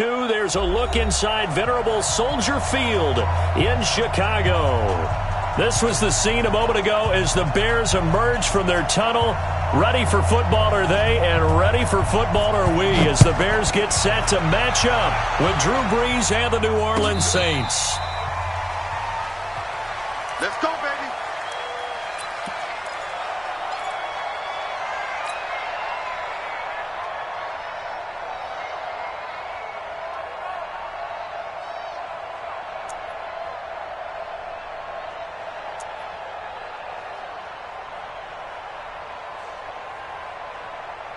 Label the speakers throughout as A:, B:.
A: 2, there's a look inside venerable Soldier Field in Chicago. This was the scene a moment ago as the Bears emerge from their tunnel. Ready for football are they, and ready for football are we as the Bears get set to match up with Drew Brees and the New Orleans Saints.
B: Let's go, baby.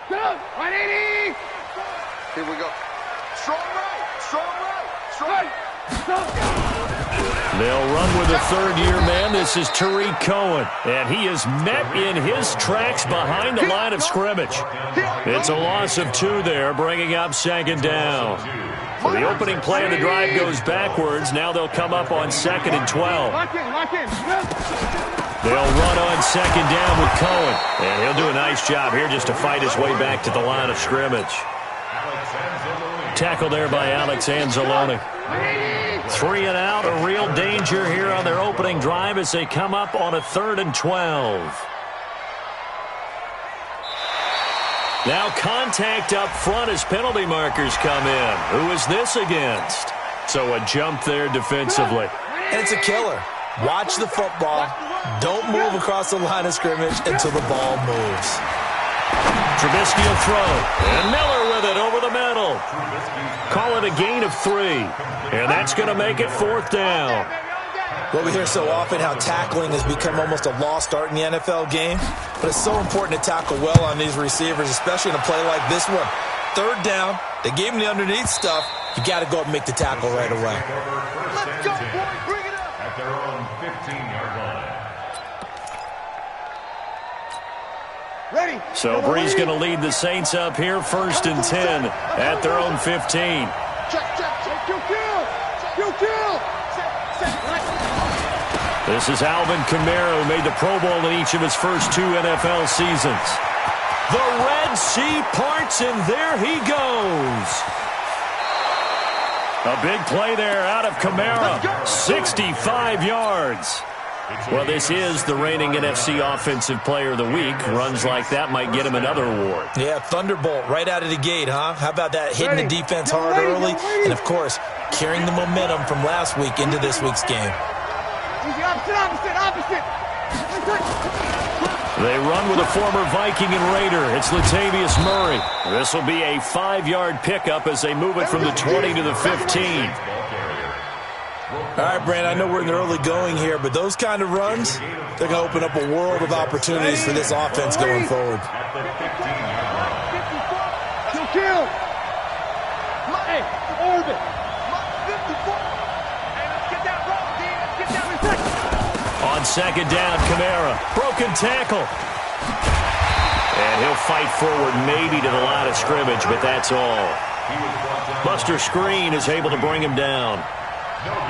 C: Go, 180.
B: Here we go. Strong right, strong right, strong right.
A: They'll run with a third-year man. This is Tariq Cohen, and he is met in his tracks behind the line of scrimmage. It's a loss of 2 there, bringing up second down. So the opening play of the drive goes backwards. Now they'll come up on 2nd and 12.
C: Lock in.
A: They'll run on second down with Cohen, and he'll do a nice job here just to fight his way back to the line of scrimmage. Tackle there by Alex Anzalone. 3 and out, a real danger here on their opening drive as they come up on a 3rd and 12. Now contact up front as penalty markers come in. Who is this against? So a jump there defensively.
D: And it's a killer. Watch the football. Don't move across the line of scrimmage until the ball moves.
A: Trubisky will throw. And Miller with it over the middle. Call it a gain of 3. And that's going to make it 4th down.
D: Well, we hear so often how tackling has become almost a lost art in the NFL game. But it's so important to tackle well on these receivers, especially in a play like this one. 3rd down. They gave him the underneath stuff. You got to go up and make the tackle right away.
B: Let's go, boy. Bring it up.
E: At their own 15-yard line.
C: Ready.
A: So Brees going to lead the Saints up here, 1st and 10 at their own 15.
C: Check. Kill.
A: This is Alvin Kamara, who made the Pro Bowl in each of his first 2 NFL seasons. The Red Sea parts, and there he goes. A big play there out of Kamara, 65 yards. Well, this is the reigning NFC Offensive Player of the Week. Runs like that might get him another award.
D: Yeah, Thunderbolt right out of the gate, huh? How about that, hitting the defense hard early? And, of course, carrying the momentum from last week into this week's game.
C: Opposite.
A: They run with a former Viking and Raider. It's Latavius Murray. This will be a 5-yard pickup as they move it from the 20 to the 15.
D: All right, Brand, I know we're in the early going here, but those kind of runs, they're going to open up a world of opportunities for this offense going forward.
C: Kill. Hey, orbit.
A: On 2nd down, Kamara. Broken tackle. And he'll fight forward maybe to the line of scrimmage, but that's all. Buster Screen is able to bring him down.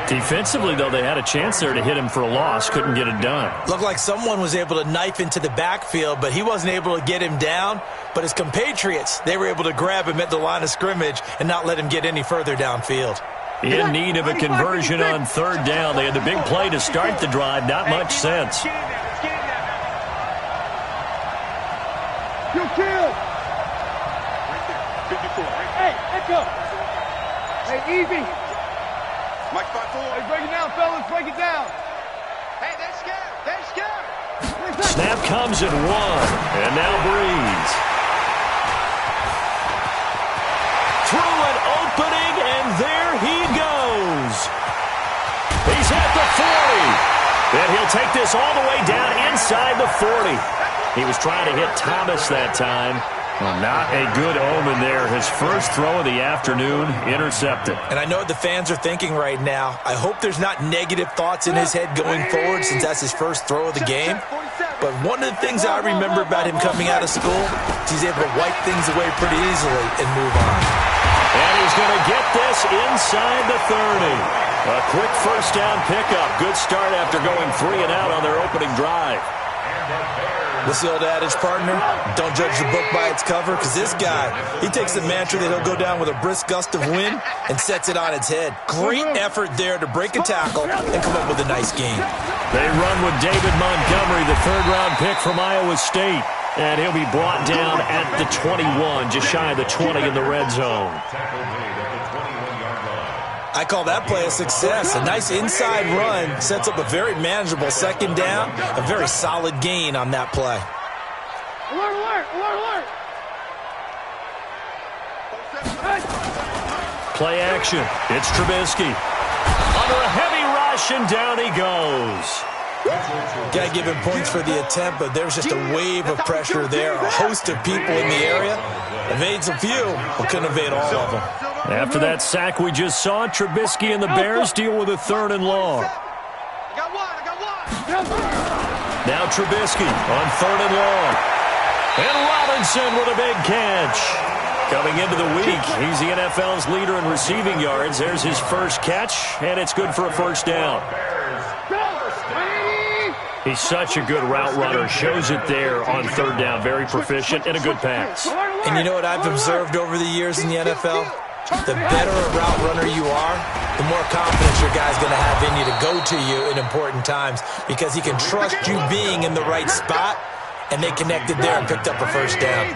A: Defensively, though, they had a chance there to hit him for a loss. Couldn't get it done.
D: Looked like someone was able to knife into the backfield, but he wasn't able to get him down. But his compatriots, they were able to grab him at the line of scrimmage and not let him get any further downfield.
A: In need of a conversion on 3rd down. They had the big play to start the drive. Not much sense.
C: Kill. Hey, let's go. Hey, easy.
B: Mike 5-4.
C: Hey, break it down, fellas. Break it down.
B: Hey, they're scared.
A: Snap comes at 1. And now Brees. Through an opening, and there he goes. He's at the 40. And he'll take this all the way down inside the 40. He was trying to hit Thomas that time. Well, not a good omen there. His first throw of the afternoon intercepted.
D: And I know what the fans are thinking right now. I hope there's not negative thoughts in his head going forward since that's his first throw of the game. But one of the things I remember about him coming out of school is he's able to wipe things away pretty easily and move on.
A: And he's going to get this inside the 30. A quick first down pickup. Good start after going 3 and out on their opening drive.
D: What's the old adage, partner? Don't judge the book by its cover, because this guy, he takes the mantra that he'll go down with a brisk gust of wind and sets it on its head. Great effort there to break a tackle and come up with a nice gain.
A: They run with David Montgomery, the third-round pick from Iowa State. And he'll be brought down at the 21, just shy of the 20 in the red zone.
D: I call that play a success. A nice inside run sets up a very manageable second down, a very solid gain on that play.
C: Alert, alert, alert, alert!
A: Play action. It's Trubisky. Under a heavy rush, and down he goes.
D: Got to give him points for the attempt, but there's just a wave of pressure there. A host of people in the area. Evades a few, but couldn't evade all of them.
A: After that sack we just saw, Trubisky and the Bears deal with a 3rd and long. Now Trubisky on 3rd and long. And Robinson with a big catch. Coming into the week, he's the NFL's leader in receiving yards. There's his first catch, and it's good for a first down. He's such a good route runner. Shows it there on 3rd down. Very proficient and a good pass.
D: And you know what I've observed over the years in the NFL? The better a route runner you are, the more confidence your guy's going to have in you to go to you in important times, because he can trust you being in the right spot, and they connected there and picked up a first down.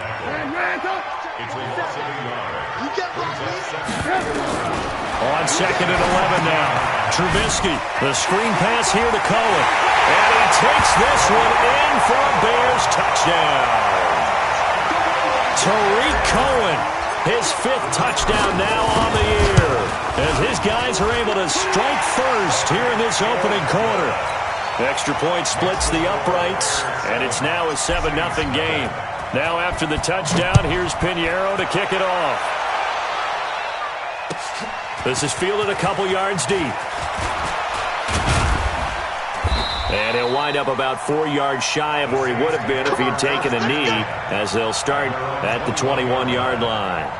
A: On 2nd and 11 now. Trubisky, the screen pass here to Cohen. And he takes this one in for a Bears touchdown. Tariq Cohen, his 5th touchdown now on the year, as his guys are able to strike first here in this opening quarter. The extra point splits the uprights, and it's now a 7-0 game. Now after the touchdown, here's Pinheiro to kick it off. This is fielded a couple yards deep. And he'll wind up about 4 yards shy of where he would have been if he had taken a knee, as they'll start at the 21-yard line.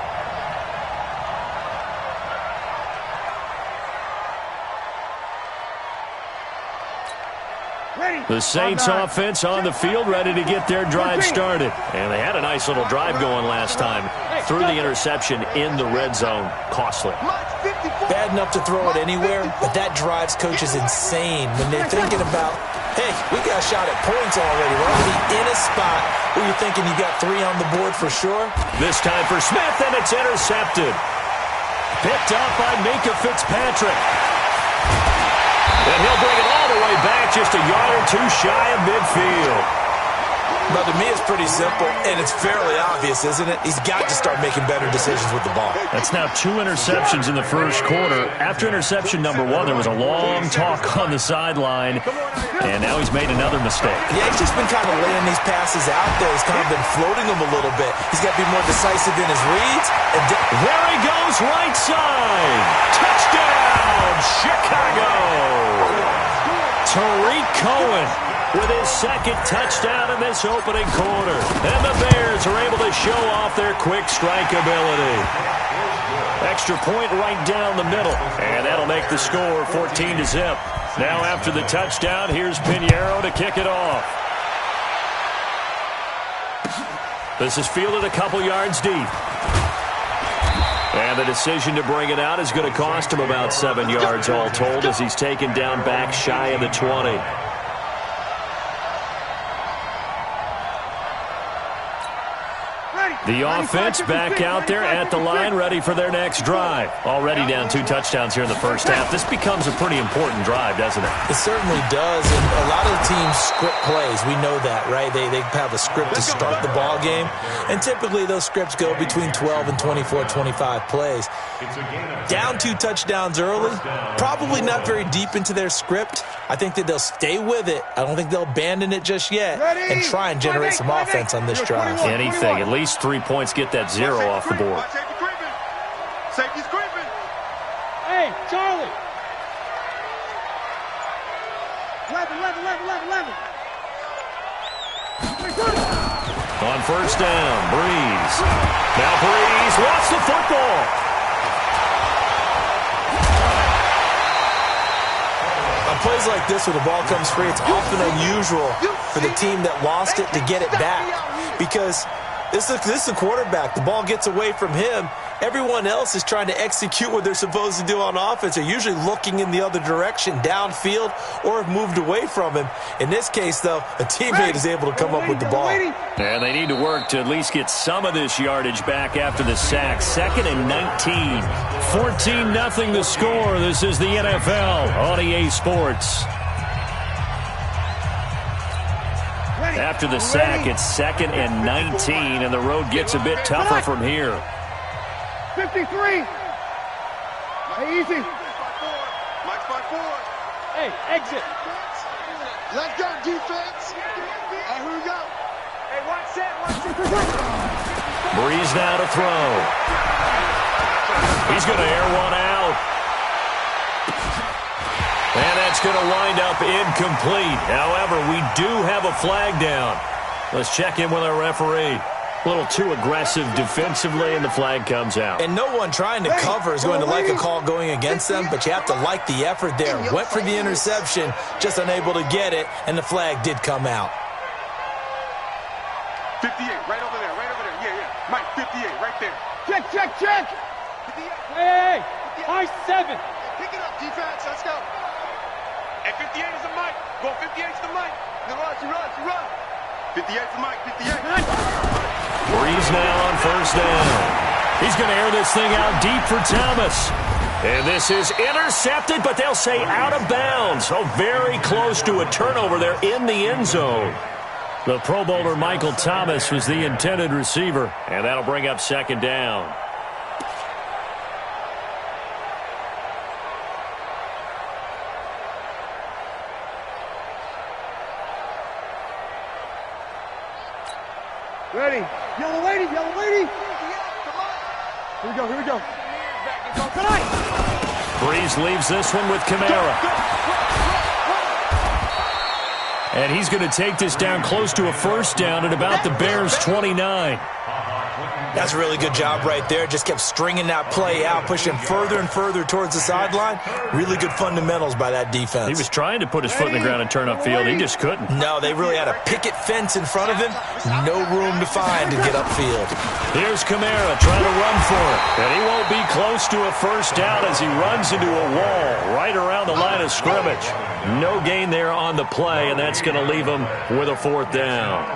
A: The Saints offense on the field, ready to get their drive started. And they had a nice little drive going last time. Threw the interception in the red zone. Costly.
D: Bad enough to throw it anywhere, but that drives coaches insane when they're thinking about, hey, we got a shot at points already. We're already in a spot where you're thinking you got 3 on the board for sure.
A: This time for Smith, and it's intercepted. Picked up by Minka Fitzpatrick. And he'll bring it all the way back, just a yard or 2 shy of midfield.
D: But to me, it's pretty simple, and it's fairly obvious, isn't it? He's got to start making better decisions with the ball.
A: That's now 2 interceptions in the first quarter. After interception number 1, there was a long talk on the sideline, and now he's made another mistake.
D: Yeah, he's just been kind of laying these passes out there. He's kind of been floating them a little bit. He's got to be more decisive in his reads. And
A: there he goes, right side. Touchdown, Chicago. Tariq Cohen with his 2nd touchdown in this opening quarter. And the Bears are able to show off their quick strike ability. Extra point right down the middle. And that'll make the score 14-0. Now after the touchdown, here's Pinheiro to kick it off. This is fielded a couple yards deep. And the decision to bring it out is going to cost him about 7 yards all told, as he's taken down back shy of the 20. The offense back out there at the line, ready for their next drive. Already down 2 touchdowns here in the first half. This becomes a pretty important drive, doesn't it?
D: It certainly does, and a lot of the teams script plays. We know that, right? They have a script to start the ball game, and typically those scripts go between 12 and 24, 25 plays. Down 2 touchdowns early, probably not very deep into their script. I think that they'll stay with it. I don't think they'll abandon it just yet and try and generate some offense on this drive.
A: Anything, at least 3 points, get that 0 off the board.
B: Safety's creeping.
C: Hey, Charlie. 11.
A: On first down, Breeze. Now Breeze wants the football.
D: A plays like this where the ball comes free, it's often unusual for the team that lost it to get it back because this is a quarterback. The ball gets away from him. Everyone else is trying to execute what they're supposed to do on offense. They're usually looking in the other direction, downfield, or have moved away from him. In this case, though, a teammate is able to come up with the ball.
A: And they need to work to at least get some of this yardage back after the sack. 2nd and 19. 14-0 the score. This is the NFL on EA Sports. After the sack, it's 2nd and 19, and the road gets a bit tougher from here.
C: 53. Hey, easy.
B: Mike's by 4.
C: Hey, exit.
B: Let go, defense. And here we go.
C: Hey, one set.
A: Breeze now to throw. He's going to air one out. And that's going to wind up incomplete. However, we do have a flag down. Let's check in with our referee. A little too aggressive defensively, and the flag comes out.
D: And no one trying to cover is going to like a call going against them, but you have to like the effort there. Went for the interception, just unable to get it, and the flag did come out.
B: 58, right over there, right over there. Yeah. Mike, 58, right there.
C: Check. Hey, high 7.
B: Pick it up, defense. Let's go. And 58 is the Mike. Go 58 is the Mike. You run. 58 is the Mike, 58.
A: Breeze now on 1st down. He's going to air this thing out deep for Thomas. And this is intercepted, but they'll say out of bounds. So very close to a turnover there in the end zone. The Pro Bowler Michael Thomas was the intended receiver, and that'll bring up 2nd down.
C: Ready. Yellow lady. Here we go.
A: Breeze leaves this one with Kamara. And he's going to take this down close to a 1st down at about the Bears' 29.
D: That's a really good job right there. Just kept stringing that play out, pushing further and further towards the sideline. Really good fundamentals by that defense.
A: He was trying to put his foot in the ground and turn upfield. He just couldn't.
D: No, they really had a picket fence in front of him. No room to find to get upfield.
A: Here's Kamara trying to run for it. And he won't be close to a 1st down as he runs into a wall right around the line of scrimmage. No gain there on the play, and that's going to leave him with a 4th down.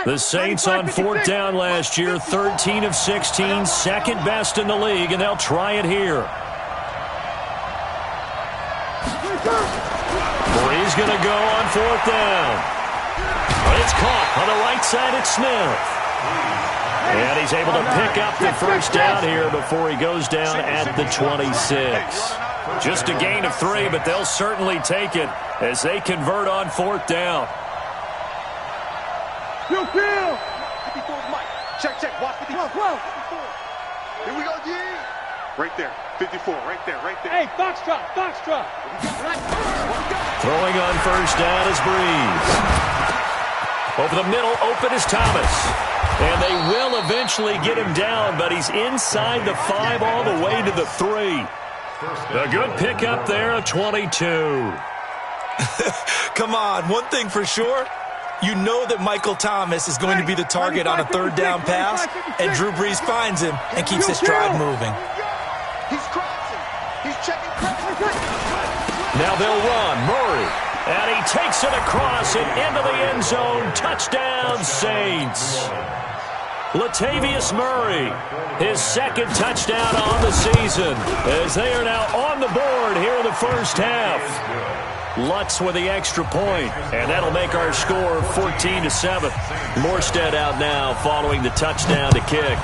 A: The Saints on 4th down last year, 13 of 16, 2nd best in the league, and they'll try it here. Breeze going to go on 4th down. It's caught on the right side at Smith. And he's able to pick up the 1st down here before he goes down at the 26. Just a gain of 3, but they'll certainly take it as they convert on 4th down.
C: Kill.
B: 54 is Mike. Check. Watch 54. Here we go, G. Right there. 54. Right there.
C: Hey, Foxtrot.
A: Throwing on 1st down is Breeze. Over the middle, open is Thomas. And they will eventually get him down, but he's inside the 5 all the way to the 3. A good pickup there, a 22.
D: Come on, one thing for sure. You know that Michael Thomas is going to be the target on a 3rd down pass, and Drew Brees finds him and keeps his stride moving.
B: He's crossing. He's checking.
A: Now they'll run. Murray. And he takes it across and into the end zone. Touchdown, Saints. Latavius Murray, his 2nd touchdown on the season, as they are now on the board here in the 1st half. Lutz with the extra point, and that'll make our score 14-7. Morstead out now following the touchdown to kick.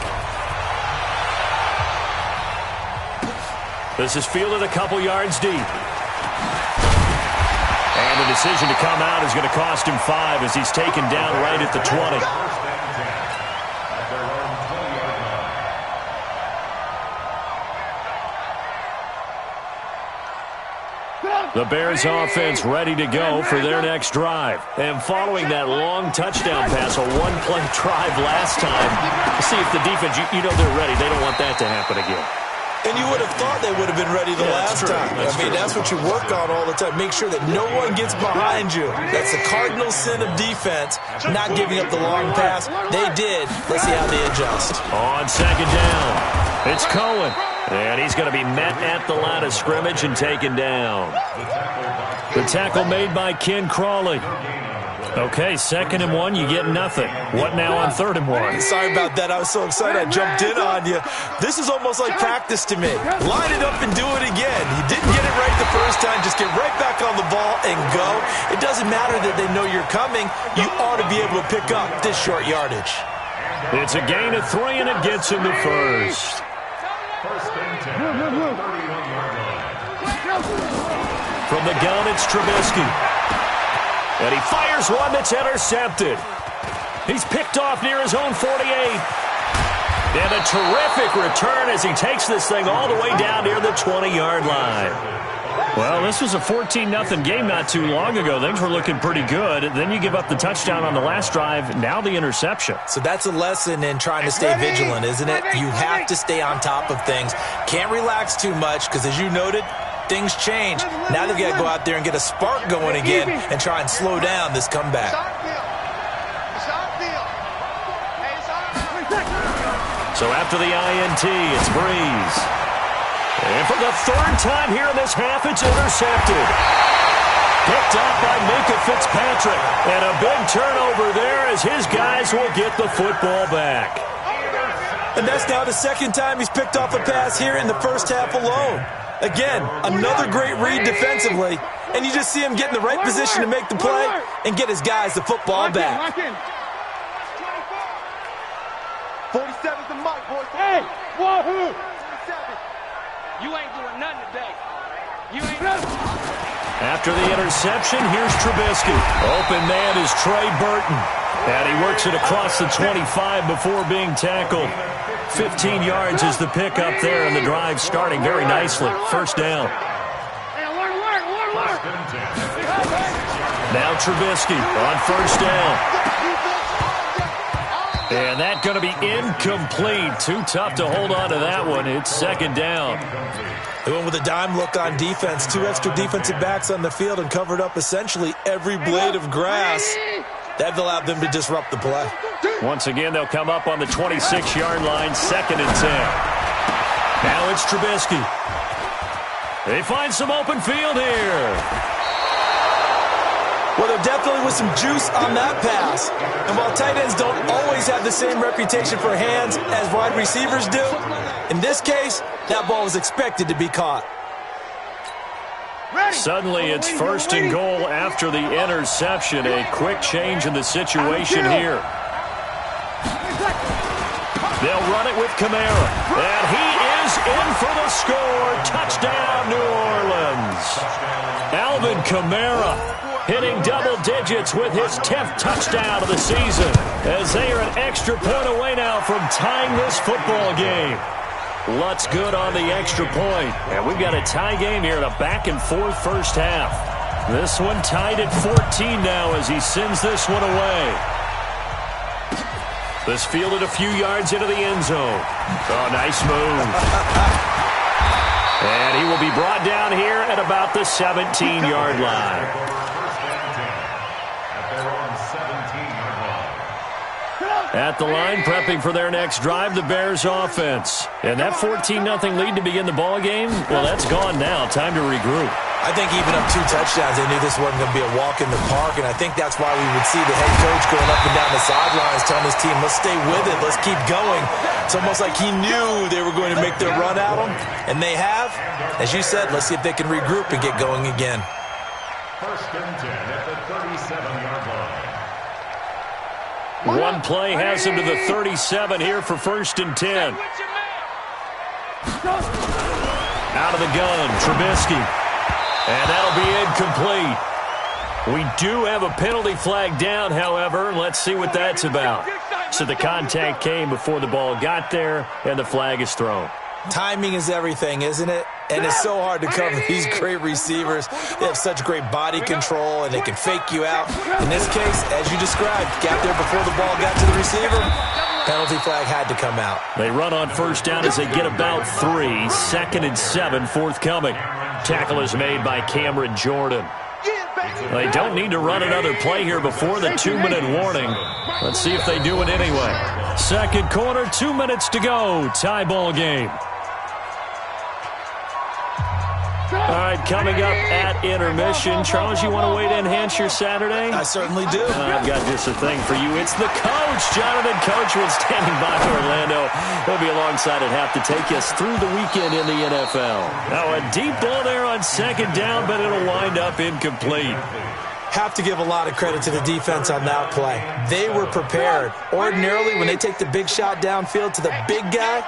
A: This is fielded a couple yards deep. And the decision to come out is going to cost him 5 as he's taken down right at the 20. The Bears offense ready to go for their next drive. And following that long touchdown pass, a one-play drive last time, see if the defense, you know they're ready. They don't want that to happen again.
D: And you would have thought they would have been ready the last time. That's what you work on all the time. Make sure that no one gets behind you. That's the cardinal sin of defense, not giving up the long pass. They did. Let's see how they adjust.
A: On second down, it's Cohen. And he's going to be met at the line of scrimmage and taken down. The tackle made by Ken Crawley. Okay, 2nd and 1, you get nothing. What now on 3rd and 1?
D: Sorry about that. I was so excited I jumped in on you. This is almost like practice to me. Line it up and do it again. You didn't get it right the first time. Just get right back on the ball and go. It doesn't matter that they know you're coming. You ought to be able to pick up this short yardage.
A: It's a gain of 3, and it gets him the first.
E: First and 10 at the 31-yard line.
A: From the gun, it's Trubisky. And he fires one that's intercepted. He's picked off near his own 48. And a terrific return as he takes this thing all the way down near the 20-yard line. Well, this was a 14-0 game not too long ago. Things were looking pretty good. Then you give up the touchdown on the last drive. Now the interception.
D: So that's a lesson in trying to stay vigilant, isn't it? You have to stay on top of things. Can't relax too much because, as you noted, things change. Now they've got to go out there and get a spark going again and try and slow down this comeback.
A: So after the INT, it's Breeze. And for the 3rd time here in this half, it's intercepted. Picked up by Minka Fitzpatrick. And a big turnover there as his guys will get the football back.
D: And that's now the 2nd time he's picked off a pass here in the first half alone. Again, another great read defensively, and you just see him get in the right position to make the play and get his guys the football back.
B: 47's the mic, boys.
C: Hey, wahoo!
F: You ain't doing nothing today. You ain't nothing.
A: After the interception, here's Trubisky. Open man is Trey Burton. And he works it across the 25 before being tackled. 15 yards is the pickup there, and the drive starting very nicely. First down. Now Trubisky on first down. And that's going to be incomplete. Too tough to hold on to that one. It's 2nd down.
D: They went with a dime look on defense. 2 extra defensive backs on the field and covered up essentially every blade of grass. That allowed them to disrupt the play.
A: Once again, they'll come up on the 26-yard line, 2nd and 10. Now it's Trubisky. They find some open field here.
D: Well, there definitely was some juice on that pass. And while tight ends don't always have the same reputation for hands as wide receivers do, in this case, that ball was expected to be caught.
A: Suddenly, it's 1st and goal after the interception. A quick change in the situation here. They'll run it with Kamara. And he is in for the score. Touchdown, New Orleans. Alvin Kamara hitting double digits with his 10th touchdown of the season, as they are an extra point away now from tying this football game. Lutz good on the extra point. And we've got a tie game here in a back-and-forth first half. This one tied at 14 now as he sends this one away. This fielded a few yards into the end zone. Oh, nice move. And he will be brought down here at about the 17-yard line. At the line, prepping for their next drive, the Bears offense. And that 14-0 lead to begin the ball game, well, that's gone now. Time to regroup.
D: I think even up 2 touchdowns, they knew this wasn't going to be a walk in the park, and I think that's why we would see the head coach going up and down the sidelines telling his team, let's stay with it, let's keep going. It's almost like he knew they were going to make their run at him, and they have. As you said, let's see if they can regroup and get going again.
E: 1st and 10 at the 37-yard line.
A: One play has him to the 37 here for 1st and 10. Out of the gun, Trubisky. And that'll be incomplete. We do have a penalty flag down, however. Let's see what that's about. So the contact came before the ball got there, and the flag is thrown.
D: Timing is everything, isn't it? And it's so hard to cover these great receivers. They have such great body control, and they can fake you out. In this case, as you described, got there before the ball got to the receiver. Penalty flag had to come out.
A: They run on first down as they get about 3. 2nd and 7 forthcoming. Tackle is made by Cameron Jordan. They don't need to run another play here before the 2-minute warning. Let's see if they do it anyway. Second quarter, 2 minutes to go. Tie ball game. All right, coming up at intermission. Charles, you want to wait to enhance your Saturday?
D: I certainly do.
A: I've got just a thing for you. It's the coach, Jonathan Coachman, standing by Orlando. He'll be alongside at half to take us through the weekend in the NFL. Now, a deep ball there on second down, but it'll wind up incomplete.
D: Have to give a lot of credit to the defense on that play. They were prepared. Ordinarily, when they take the big shot downfield to the big guy,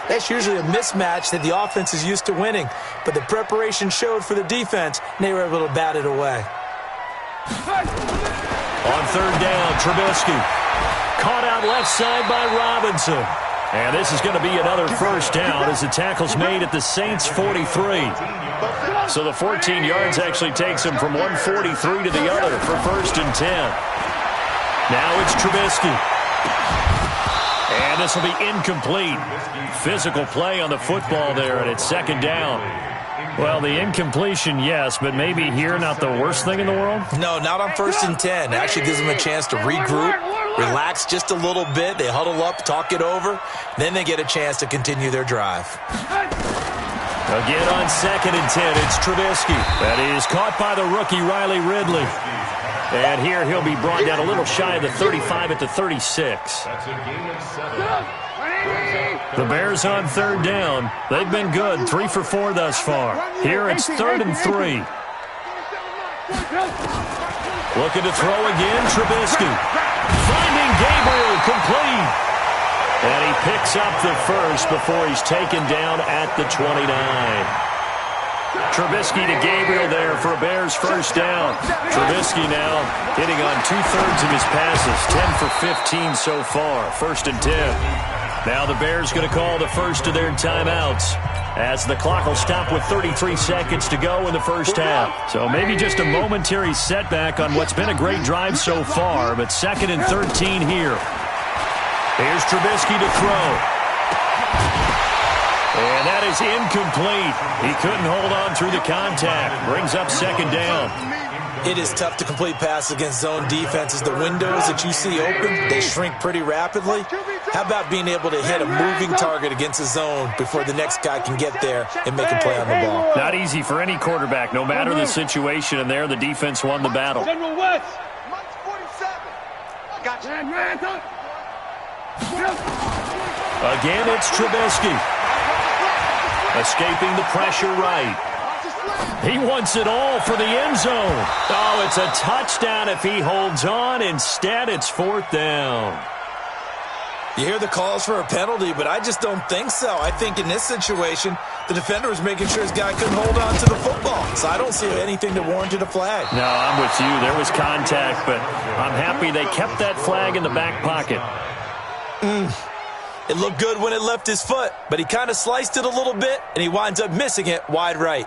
D: that's usually a mismatch that the offense is used to winning. But the preparation showed for the defense, and they were able to bat it away.
A: On third down, Trubisky. Caught out left side by Robinson. And this is going to be another first down as the tackle's made at the Saints' 43. So the 14 yards actually takes him from one 43 to the other for 1st and 10. Now it's Trubisky. And this will be incomplete. Physical play on the football there, and it's 2nd down. Well, the incompletion, yes, but maybe here not the worst thing in the world?
D: No, not on 1st and 10. It actually gives them a chance to regroup, relax just a little bit. They huddle up, talk it over. Then they get a chance to continue their drive.
A: Again on 2nd and 10, it's Trubisky. That is caught by the rookie Riley Ridley. And here he'll be brought down a little shy of the 35 at the 36. The Bears on third down. They've been good, 3 for 4 thus far. Here it's 3rd and 3. Looking to throw again, Trubisky. Finding Gabriel, complete. And he picks up the first before he's taken down at the 29. Trubisky to Gabriel there for a Bears first down. Trubisky now hitting on 2/3 of his passes, 10 for 15 so far. 1st and 10. Now the Bears going to call the first of their timeouts as the clock will stop with 33 seconds to go in the first half. So maybe just a momentary setback on what's been a great drive so far, but 2nd and 13 here. Here's Trubisky to throw. And that is incomplete. He couldn't hold on through the contact. Brings up 2nd down.
D: It is tough to complete passes against zone defenses. The windows that you see open, they shrink pretty rapidly. How about being able to hit a moving target against a zone before the next guy can get there and make a play on the ball?
A: Not easy for any quarterback, no matter the situation. And there, the defense won the battle.
C: General West.
B: Mike's 47. Gotcha.
A: Again, it's Trubisky. Escaping the pressure right. He wants it all for the end zone. Oh, it's a touchdown if he holds on. Instead, it's 4th down.
D: You hear the calls for a penalty, but I just don't think so. I think in this situation, the defender was making sure his guy couldn't hold on to the football. So I don't see anything that warranted a flag.
A: No, I'm with you. There was contact, but I'm happy they kept that flag in the back pocket.
D: It looked good when it left his foot, but he kind of sliced it a little bit, and he winds up missing it wide right.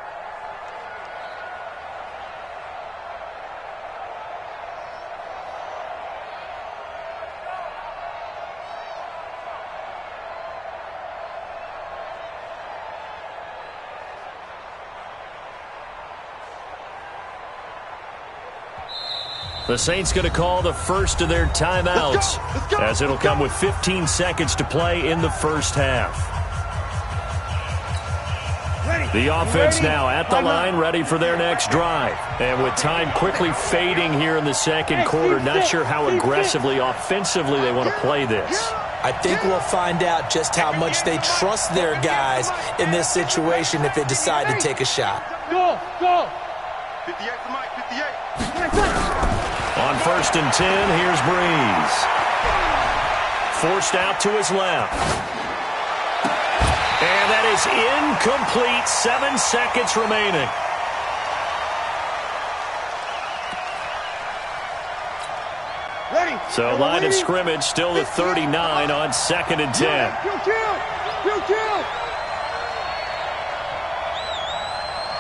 A: The Saints going to call the first of their timeouts as it'll come with 15 seconds to play in the first half. The offense now at the line, ready for their next drive. And with time quickly fading here in the second quarter, not sure how aggressively, offensively they want to play this.
D: I think we'll find out just how much they trust their guys in this situation if they decide to take a shot.
C: Go, go.
B: 58 for Mike, 58.
A: On 1st and 10, here's Breeze. Forced out to his left. And that is incomplete. 7 seconds remaining. So line of scrimmage still the 39 on 2nd and 10.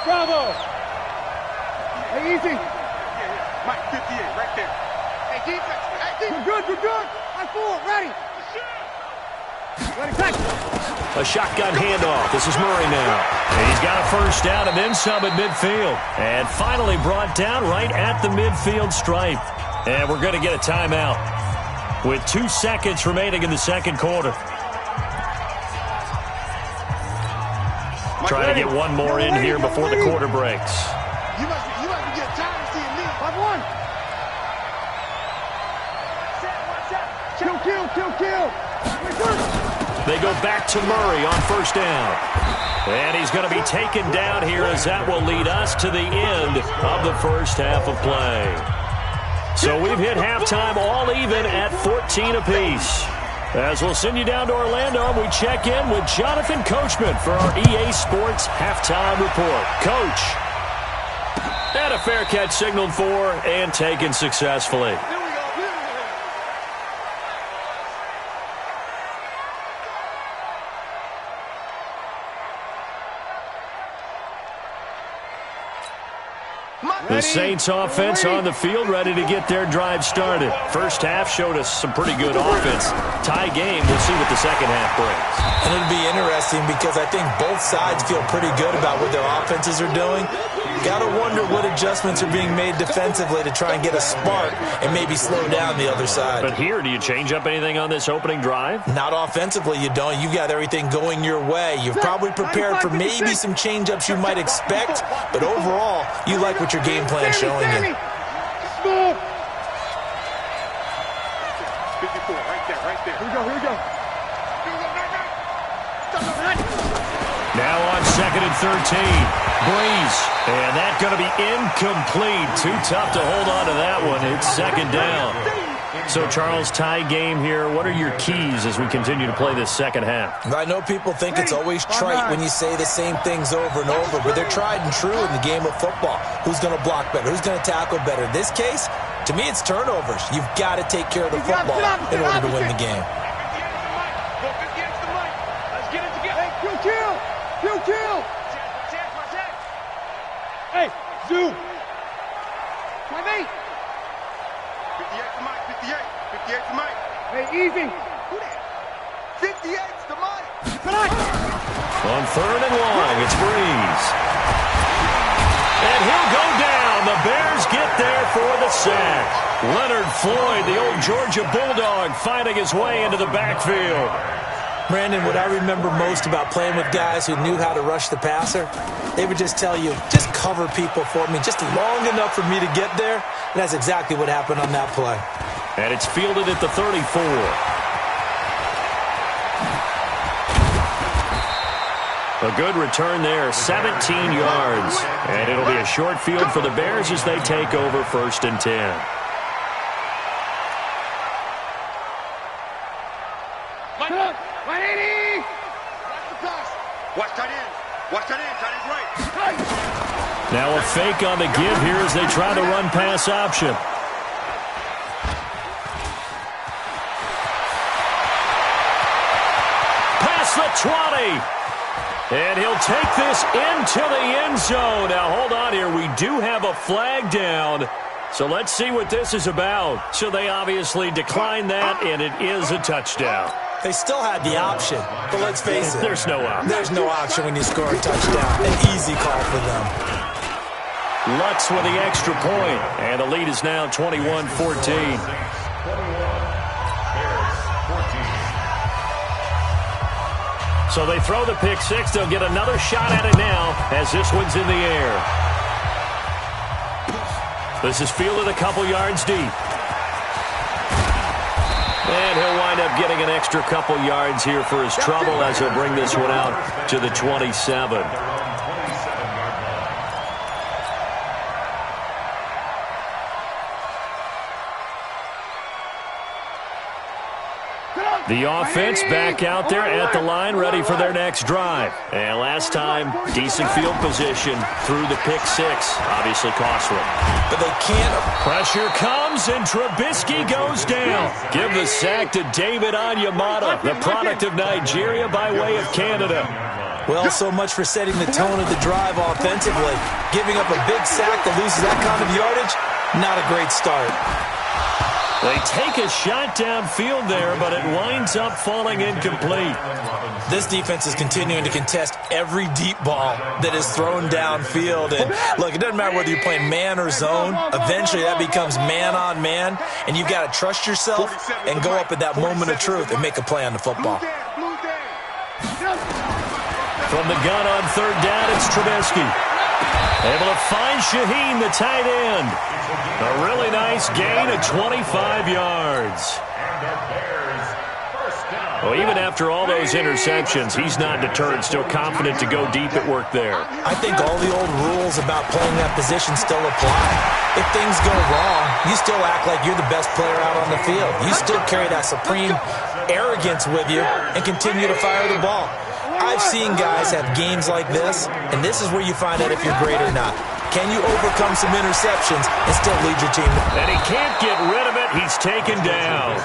C: Bravo. Hey, easy.
B: Mike, 58, right there. Hey, defense. Hey, defense.
C: You're good. High forward, ready. Ready, touch.
A: A shotgun handoff. This is Murray now. And he's got a first down and then some at midfield. And finally brought down right at the midfield stripe. And we're going to get a timeout with 2 seconds remaining in the second quarter. Trying to get one more in here before the quarter breaks.
B: You must be getting tired of seeing me.
C: 5-1. Kill.
A: They go back to Murray on first down. And he's going to be taken down here as that will lead us to the end of the first half of play. So we've hit halftime all even at 14 apiece. As we'll send you down to Orlando, we check in with Jonathan Coachman for our EA Sports Halftime Report. Coach. And a fair catch signaled for and taken successfully. The Saints offense on the field, ready to get their drive started. First half showed us some pretty good offense. Tie game, we'll see what the second half brings.
D: And it'll be interesting because I think both sides feel pretty good about what their offenses are doing. Got to wonder what adjustments are being made defensively to try and get a spark and maybe slow down the other side.
A: But here, do you change up anything on this opening drive?
D: Not offensively, you don't. You've got everything going your way. You've probably prepared for maybe some change-ups you might expect, but overall, you like what your game plan is showing you.
B: 54, right there.
C: Here we go.
A: Now on 2nd and 13. Breeze. And that's going to be incomplete. Too tough to hold on to that one. It's second down. So, Charles, tie game here. What are your keys as we continue to play this second half?
D: I know people think it's always trite when you say the same things over and over, but they're tried and true in the game of football. Who's going to block better? Who's going to tackle better? In this case, to me, it's turnovers. You've got to take care of the football in order to win the game.
C: Kill. Hey, Zoo. 5-8.
B: 58 to Mike, 58 to Mike.
C: Hey, easy.
B: 58 to Mike.
A: On 3rd and long, it's Breeze. And he'll go down. The Bears get there for the sack. Leonard Floyd, the old Georgia Bulldog, fighting his way into the backfield.
D: Brandon, what I remember most about playing with guys who knew how to rush the passer, they would just tell you, just cover people for me, just long enough for me to get there. And that's exactly what happened on that play.
A: And it's fielded at the 34. A good return there, 17 yards. And it'll be a short field for the Bears as they take over 1st and 10.
B: Watch that in, tight end right.
A: Now a fake on the give here as they try the run-pass option. Past the 20. And he'll take this into the end zone. Now hold on here. We do have a flag down. So let's see what this is about. So they obviously declined that, and it is a touchdown.
D: They still had the option, but let's face it.
A: There's no option.
D: There's no option when you score a touchdown. An easy call for them.
A: Lutz with the extra point, and the lead is now 21-14. So they throw the pick six. They'll get another shot at it now as this one's in the air. This is fielded a couple yards deep. And he'll wind up getting an extra couple yards here for his trouble as he'll bring this one out to the 27. The offense back out there at the line, ready for their next drive. And last time, decent field position through the pick six. Obviously costly.
D: But they can't.
A: Pressure comes, and Trubisky goes down. Give the sack to David Onyemata, the product of Nigeria by way of Canada.
D: Well, so much for setting the tone of the drive offensively. Giving up a big sack that loses that kind of yardage, not a great start.
A: They take a shot downfield there, but it winds up falling incomplete.
D: This defense is continuing to contest every deep ball that is thrown downfield. And look, it doesn't matter whether you're playing man or zone. Eventually that becomes man on man, and you've got to trust yourself and go up at that moment of truth and make a play on the football.
A: From the gun on third down, it's Trubisky. Able to find Shaheen, the tight end. A really nice gain of 25 yards. Well, even after all those interceptions, he's not deterred, still confident to go deep at work there.
D: I think all the old rules about playing that position still apply. If things go wrong, you still act like you're the best player out on the field. You still carry that supreme arrogance with you and continue to fire the ball. I've seen guys have games like this, and this is where you find out if you're great or not. Can you overcome some interceptions and still lead your team?
A: And he can't get rid of it. He's taken down.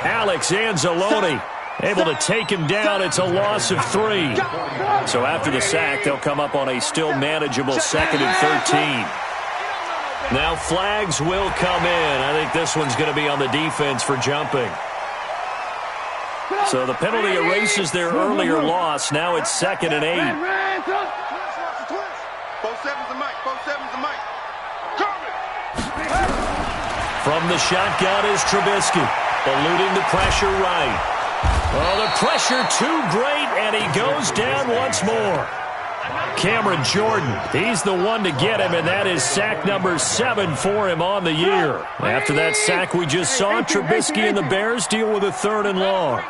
A: Alex Anzalone able to take him down. It's a loss of 3. So after the sack, they'll come up on a still manageable 2nd and 13. Now flags will come in. I think this one's going to be on the defense for jumping. So the penalty erases their earlier loss. Now it's 2nd and 8.
B: 4-7's the mic. 4-7's the mic.
A: From the shotgun is Trubisky, eluding the pressure right. Oh, the pressure too great, and he goes down once more. Cameron Jordan, he's the one to get him, and that is sack number 7 for him on the year. After that sack we just saw, Trubisky and the Bears deal with a 3rd and long.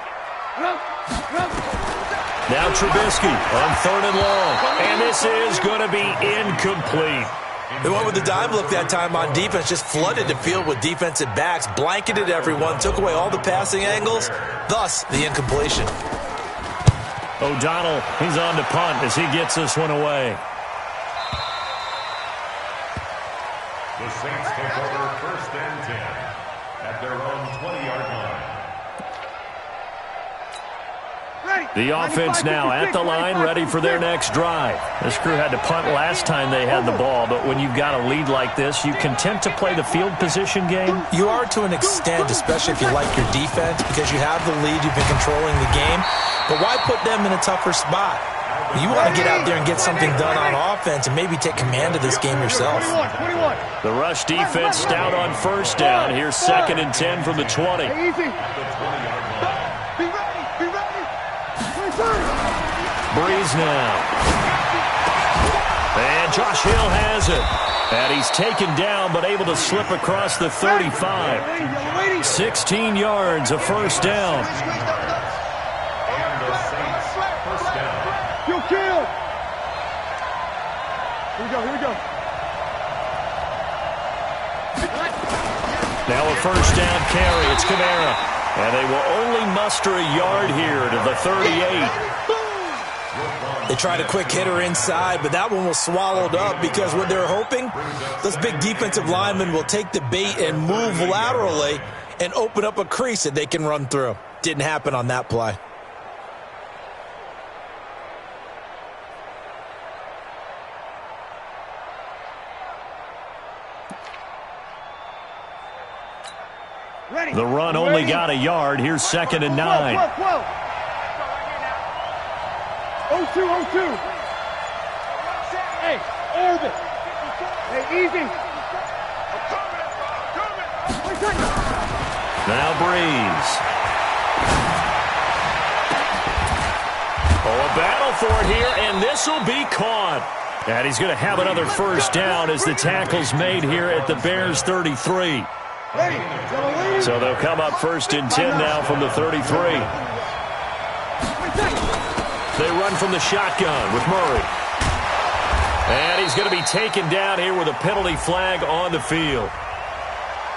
A: Now Trubisky on 3rd and long, and this is going to be incomplete.
D: They went with the dime look that time on defense, just flooded the field with defensive backs, blanketed everyone, took away all the passing angles, thus the incompletion.
A: O'Donnell, he's on to punt as he gets this one away.
E: The Saints take over 1st and 10 at their own 20-yard line.
A: The offense now at the line, ready for their next drive. This crew had to punt last time they had the ball, but when you've got a lead like this, you content to play the field position game?
D: You are to an extent, especially if you like your defense, because you have the lead, you've been controlling the game. But why put them in a tougher spot? You want to get out there and get something done on offense and maybe take command of this game yourself.
A: The rush defense stout on 1st down. Here's 2nd and 10 from the 20. Breeze now. And Josh Hill has it. And he's taken down but able to slip across the 35. 16 yards, a 1st down.
E: And the Saints 1st down.
C: Kill. Here we go.
A: Now a 1st down carry. It's Kamara. And they will only muster a yard here to the 38.
D: They tried a quick hitter inside, but that one was swallowed up because what they're hoping, those big defensive linemen will take the bait and move laterally and open up a crease that they can run through. Didn't happen on that play.
A: The run only got a yard. Here's 2nd and 9.
C: 0-2. Hey, Irvin. Hey, easy.
A: Now Breeze. Oh, a battle for it here, and this will be caught. And he's going to have another 1st down as the tackle's made here at the Bears' 33. So they'll come up 1st and 10 now from the 33. They run from the shotgun with Murray. And he's going to be taken down here with a penalty flag on the field.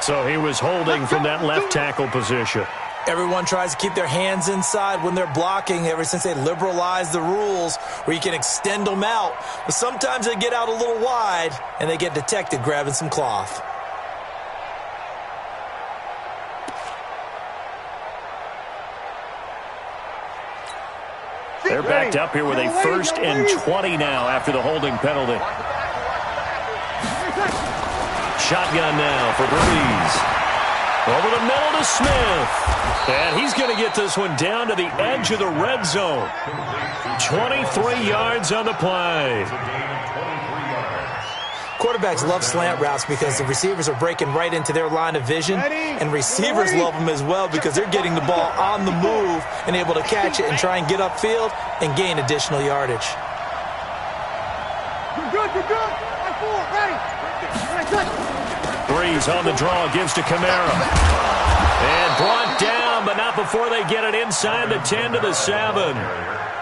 A: So he was holding from that left tackle position.
D: Everyone tries to keep their hands inside when they're blocking ever since they liberalized the rules where you can extend them out. But sometimes they get out a little wide and they get detected grabbing some cloth.
A: They're backed up here with a 1st and 20 now after the holding penalty. Shotgun now for Breeze. Over the middle to Smith. And he's going to get this one down to the edge of the red zone. 23 yards on the play.
D: Quarterbacks love slant routes because the receivers are breaking right into their line of vision, and receivers love them as well because they're getting the ball on the move and able to catch it and try and get upfield and gain additional yardage.
C: You're good, you're good. Ready.
A: Breeze on the draw, gives to Kamara. And brought down, but not before they get it inside the 10 to the 7.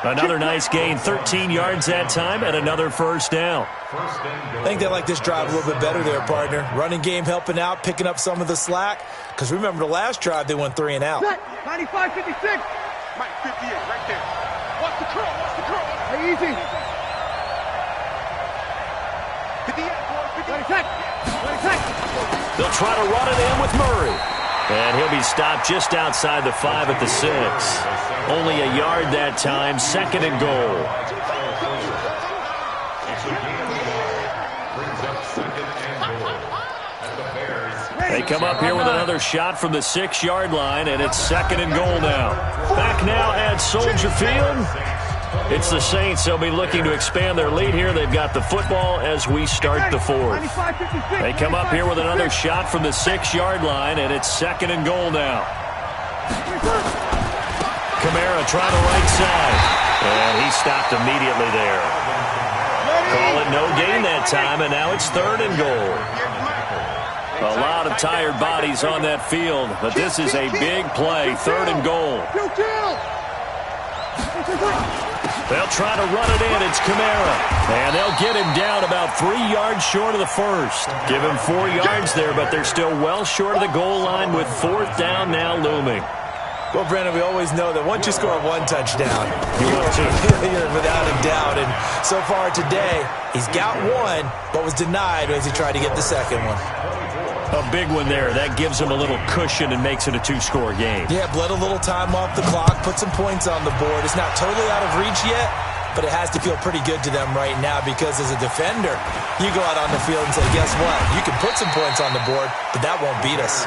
A: Another nice gain, 13 yards that time, and another 1st down.
D: I think they like this drive a little bit better there, partner. Running game helping out, picking up some of the slack. Because remember the last drive, they went 3 and out.
C: 95, 56.
B: Mike, 58, right there. Watch the curl, watch the curl.
C: Hey, easy.
B: 58, boy,
C: 20
B: 58.
C: seconds.
A: They'll try to run it in with Murray. And he'll be stopped just outside the 5 at the 6. Only a yard that time, 2nd and goal. They come up here with another shot from the 6-yard line, and it's 2nd and goal now. Back now at Soldier Field. It's the Saints. They'll be looking to expand their lead here. They've got the football as we start the 4th. They come up here with another shot from the 6-yard line, and it's 2nd and goal now. Kamara trying the right side, and he stopped immediately there. Call it no gain that time, and now it's 3rd and goal. A lot of tired bodies on that field, but this is a big play, 3rd and goal. They'll try to run it in. It's Kamara. And they'll get him down about 3 yards short of the 1st. Give him 4 yards there, but they're still well short of the goal line with 4th down now looming.
D: Well, Brandon, we always know that once you score 1 touchdown, you're without a doubt. And so far today, he's got 1, but was denied as he tried to get the 2nd one.
A: A big one there. That gives him a little cushion and makes it a 2-score game.
D: Yeah, bled a little time off the clock, put some points on the board. It's not totally out of reach yet, but it has to feel pretty good to them right now because as a defender, you go out on the field and say, guess what? You can put some points on the board, but that won't beat us.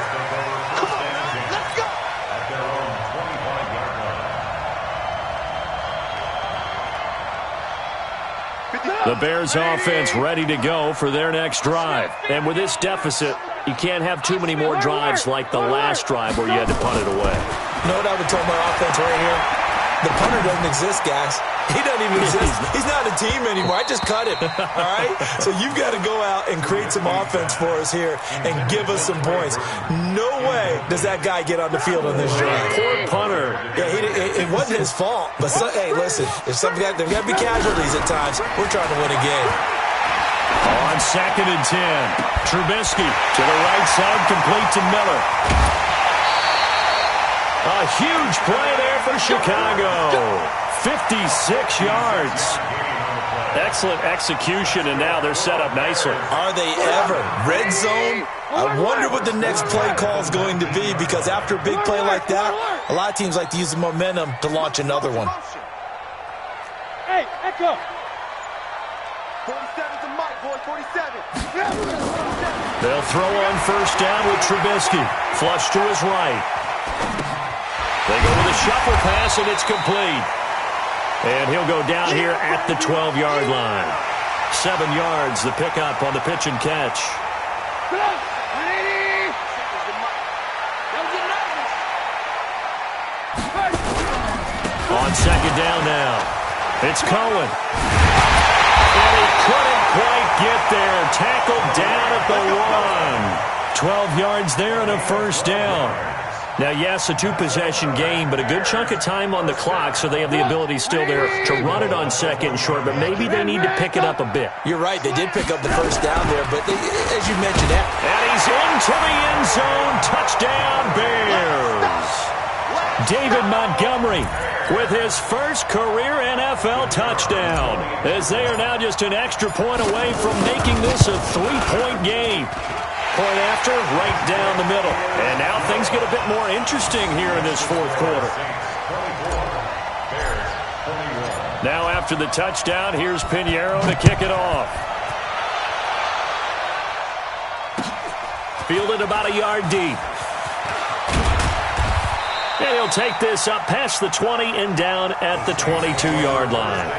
A: The Bears offense ready to go for their next drive. And with this deficit, you can't have too many more drives like the last drive where you had to punt it away.
D: You know what I would tell my offense right here? The punter doesn't exist, guys. He doesn't even exist. He's not a team anymore. I just cut him, all right? So you've got to go out and create some offense for us here and give us some points. No way does that guy get on the field on this drive.
A: Poor punter.
D: Yeah, it wasn't his fault. But, hey, listen, there's got to be casualties at times. We're trying to win a game.
A: On 2nd and 10, Trubisky to the right side, complete to Miller. A huge play there for Chicago. 56 yards. Excellent execution, and now they're set up nicely.
D: Are they ever? Red zone? I wonder what the next play call is going to be because after a big play like that, a lot of teams like to use the momentum to launch another one.
C: Hey, Echo.
B: 47's a Mike, boy, 47.
A: They'll throw on 1st down with Trubisky. Flush to his right. They go with a shuffle pass, and it's complete. And he'll go down here at the 12-yard line. 7 yards, the pickup on the pitch and catch. On 2nd down now, it's Cohen. And he couldn't quite get there. Tackled down at the 1. 12 yards there and a 1st down. Now, yes, a 2-possession game, but a good chunk of time on the clock, so they have the ability still there to run it on 2nd and short, but maybe they need to pick it up a bit.
D: You're right. They did pick up the 1st down there, but as you mentioned that.
A: And he's into the end zone. Touchdown, Bears. David Montgomery with his first career NFL touchdown, as they are now just an extra point away from making this a 3-point game. Point after, right down the middle. And now things get a bit more interesting here in this 4th quarter. Now after the touchdown, here's Pinheiro to kick it off. Fielded about a yard deep. And he'll take this up past the 20 and down at the 22-yard line.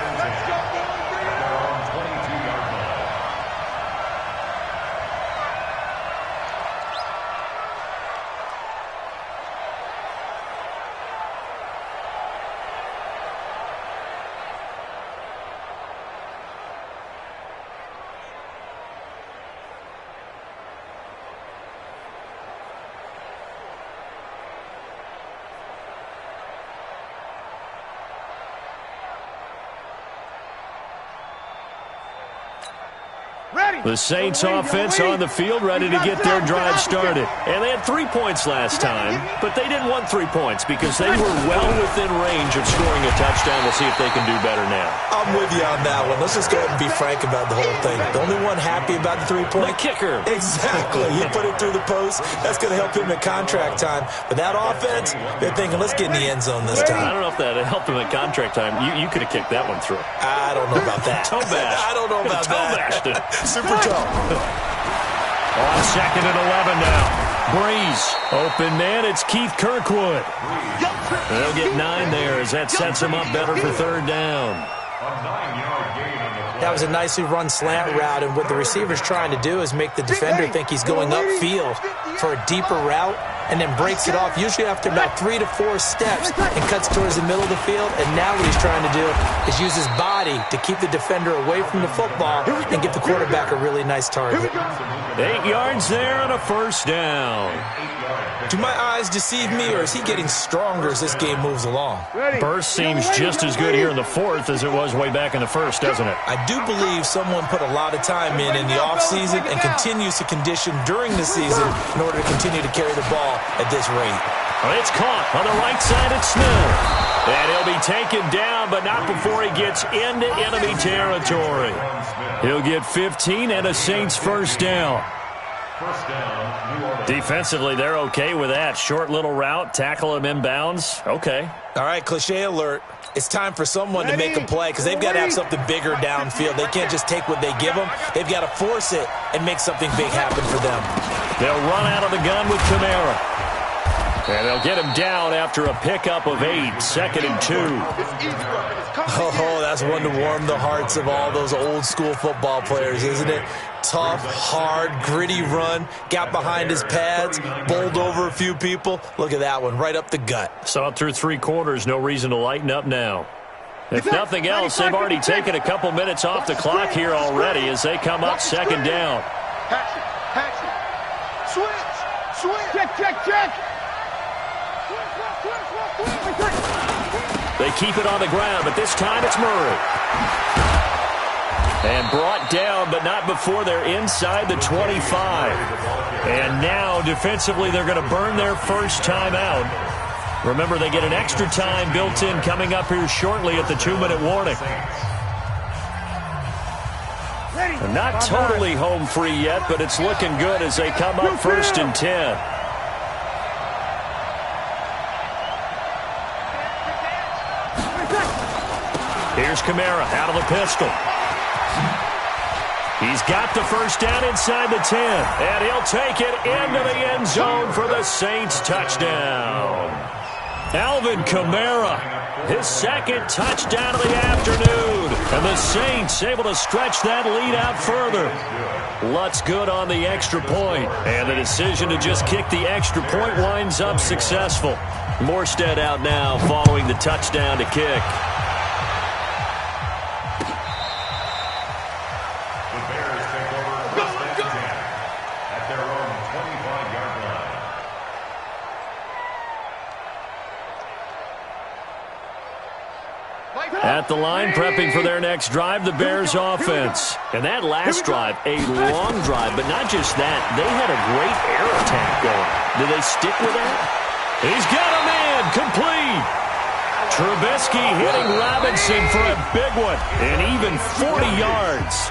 A: The Saints offense on the field, ready to get their drive started. And they had 3 points last time, but they didn't want 3 points because they were well within range of scoring a touchdown. We'll see if they can do better now.
D: I'm with you on that one. Let's just go ahead and be frank about the whole thing. The only one happy about the 3-point?
A: The kicker.
D: Exactly. He put it through the post. That's going to help him at contract time. But that offense, they're thinking, let's get in the end zone this time.
A: I don't know if that helped him at contract time. You could have kicked that one through.
D: I don't know about that.
A: Toe bash.
D: I don't know about that.
A: Toe bashed it.
D: Super toe.
A: On 2nd and 11 now. Breeze. Open man, it's Keith Kirkwood. They'll get 9 there as that sets him up better for 3rd down.
D: That was a nicely run slant route, and what the receiver's trying to do is make the defender think he's going upfield for a deeper route and then breaks it off, usually after about 3 to 4 steps, and cuts towards the middle of the field. And now what he's trying to do is use his body to keep the defender away from the football and give the quarterback a really nice target.
A: 8 yards there and a 1st down.
D: Do my eyes deceive me, or is he getting stronger as this game moves along?
A: Burst seems just as good here in the 4th as it was way back in the 1st, doesn't it?
D: I do believe someone put a lot of time in the offseason and continues to condition during the season in order to continue to carry the ball at this rate.
A: Well, it's caught on the right side. It's Smith. And he'll be taken down, but not before he gets into enemy territory. He'll get 15 and a Saints 1st down. Defensively, they're okay with that. Short little route, tackle him inbounds. Okay.
D: All right, cliche alert. It's time for someone to make a play because they've got to have something bigger downfield. They can't just take what they give them. They've got to force it and make something big happen for them.
A: They'll run out of the gun with Kamara. And they'll get him down after a pickup of 8, 2nd and 2.
D: Oh, that's one to warm the hearts of all those old school football players, isn't it? Tough, hard, gritty run, got behind his pads, bowled over a few people. Look at that one, right up the gut.
A: Saw it through 3 quarters, no reason to lighten up now. If nothing else, they've already taken a couple minutes off the clock here already as they come up 2nd down.
C: Switch. Check.
A: They keep it on the ground, but this time it's Murray. And brought down, but not before they're inside the 25. And now, defensively, they're going to burn their first time out. Remember, they get an extra time built in coming up here shortly at the 2-minute warning. And not totally home free yet, but it's looking good as they come up 1st and 10. Here's Kamara out of the pistol. He's got the 1st down inside the 10. And he'll take it into the end zone for the Saints touchdown. Alvin Kamara, his 2nd touchdown of the afternoon. And the Saints able to stretch that lead out further. Lutz good on the extra point. And the decision to just kick the extra point winds up successful. Morstead out now following the touchdown to kick. At the line, prepping for their next drive, the Bears offense. And that last drive, a long drive, but not just that. They had a great air attack going. Do they stick with that? He's got a man, complete. Trubisky hitting Robinson for a big one, and even 40 yards.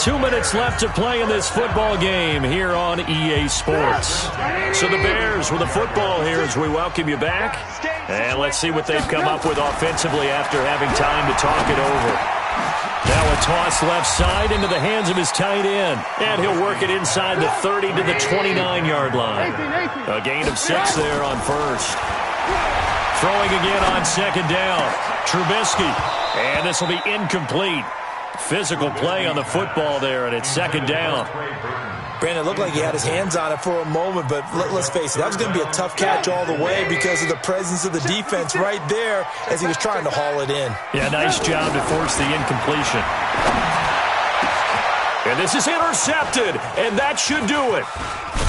A: 2 minutes left to play in this football game here on EA Sports. So the Bears with a football here as we welcome you back. And let's see what they've come up with offensively after having time to talk it over. Now a toss left side into the hands of his tight end. And he'll work it inside the 30 to the 29-yard line. A gain of 6 there on first. Throwing again on second down. Trubisky. And this will be incomplete. Physical play on the football there, and it's second down.
D: Brandon, it looked like he had his hands on it for a moment, but let's face it, that was going to be a tough catch all the way because of the presence of the defense right there as he was trying to haul it in.
A: Yeah, nice job to force the incompletion. And this is intercepted, and that should do it.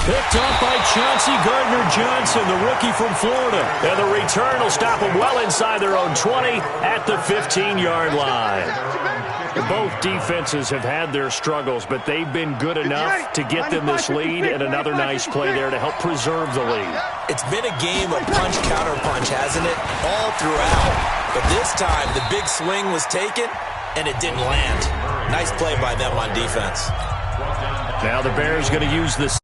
A: Picked up by Chauncey Gardner-Johnson, the rookie from Florida. And the return will stop them well inside their own 20 at the 15-yard line. Both defenses have had their struggles, but they've been good enough to get them this lead, and another nice play there to help preserve the lead.
D: It's been a game of punch-counter-punch, hasn't it? All throughout. But this time, the big swing was taken, and it didn't land. Nice play by them on defense.
A: Now the Bears going to use this.